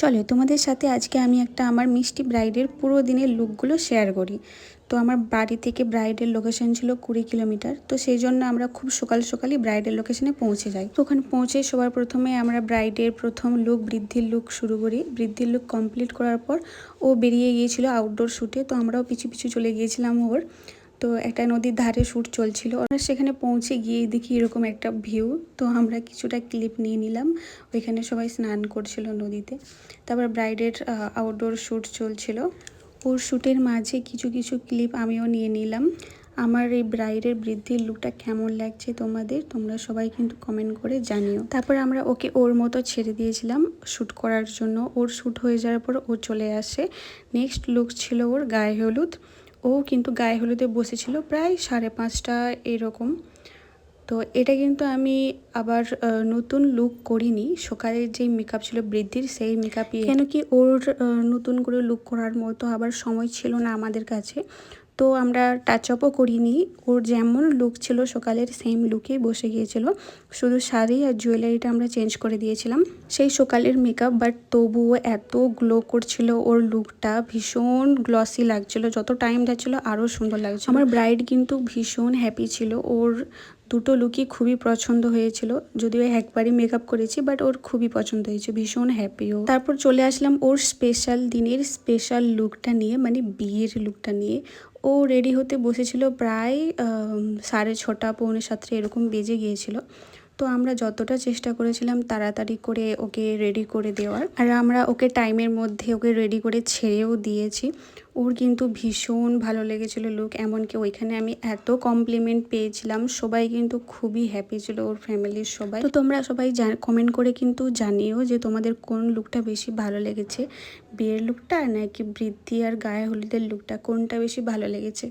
চলো তোমাদের সাথে আজকে আমি একটা আমার মিষ্টি ব্রাইডের পুরো দিনের লুকগুলো শেয়ার করি। তো আমার বাড়ি থেকে ব্রাইডের লোকেশন ছিল 20 কিলোমিটার, তো সেই জন্য আমরা খুব সকাল সকালই ব্রাইডের লোকেশনে পৌঁছে যাই। তো ওখানে পৌঁছে সবার প্রথমে আমরা ব্রাইডের প্রথম লুক বৃদ্ধির লুক শুরু করি। বৃদ্ধির লুক কমপ্লিট করার পর ও বেরিয়ে গিয়েছিল আউটডোর শ্যুটে, তো আমরাও পিছু পিছু চলে গিয়েছিলাম ওর। তো একটা নদীর ধারে শ্যুট চলছিল, আমরা সেখানে পৌঁছে গিয়ে দেখি এরকম একটা ভিউ। তো আমরা কিছুটা ক্লিপ নিয়ে নিলাম। ওইখানে সবাই স্নান করছিল নদীতে। তারপর ব্রাইডের আউটডোর শ্যুট চলছিল, ওর শ্যুটের মাঝে কিছু কিছু ক্লিপ আমিও নিয়ে নিলাম। আমার এই ব্রাইডের বৃদ্ধির লুকটা কেমন লাগছে তোমাদের, তোমরা সবাই কিন্তু কমেন্ট করে জানিও। তারপর আমরা ওকে ওর মতো ছেড়ে দিয়েছিলাম শ্যুট করার জন্য। ওর শ্যুট হয়ে যাওয়ার পর ও চলে আসে। নেক্সট লুক ছিল ওর গায়ে হলুদ। ও কিন্তু গায়ে হলুদে বসেছিল প্রায় 5:30 এরকম। তো এটা কিন্তু আমি আবার নতুন লুক করিনি, সকালের যেই মেকআপ ছিল বৃদ্ধির সেই মেকআপই, কেন কি ওর নতুন করে লুক করার মতো আবার সময় ছিল না আমাদের কাছে। তো আমরা টাচ আপও করিনি, ওর যেমন লুক ছিল সকালের সেম লুকেই বসে গিয়েছিল। শুধু শাড়ি আর জুয়েলারিটা আমরা চেঞ্জ করে দিয়েছিলাম সেই সকালের মেকআপ, বাট তবুও এত গ্লো করছিল ওর লুকটা, ভীষণ গ্লসি লাগছিল। যত টাইম যাচ্ছিলো আরও সুন্দর লাগছিল। আমার ব্রাইড কিন্তু ভীষণ হ্যাপি ছিল, ওর দুটো লুকই খুবই পছন্দ হয়েছিল। যদিও একবারই মেকআপ করেছি, বাট ওর খুবই পছন্দ হয়েছে, ভীষণ হ্যাপিও। তারপর চলে আসলাম ওর স্পেশাল দিনের স্পেশাল লুকটা নিয়ে, মানে বিয়ের লুকটা নিয়ে। ও রেডি হতে বসেছিল প্রায় 6:30 6:45 এরকম বেজে গিয়েছিল। তো আমরা যতটা চেষ্টা করেছিলাম তাড়াতাড়ি করে ওকে রেডি করে দেওয়ার, আর আমরা ওকে টাইমের মধ্যে ওকে রেডি করে ছেড়েও দিয়েছি। ওর কিন্তু ভীষণ ভালো লেগেছিলো লুক, এমনকি ওইখানে আমি এত কমপ্লিমেন্ট পেয়েছিলাম, সবাই কিন্তু খুবই হ্যাপি ছিল, ওর ফ্যামিলির সবাই। তো তোমরা সবাই কমেন্ট করে কিন্তু জানিও যে তোমাদের কোন লুকটা বেশি ভালো লেগেছে, বিয়ের লুকটা নাকি বৃদ্ধি আর গায়ে হলুদের লুকটা, কোনটা বেশি ভালো লেগেছে।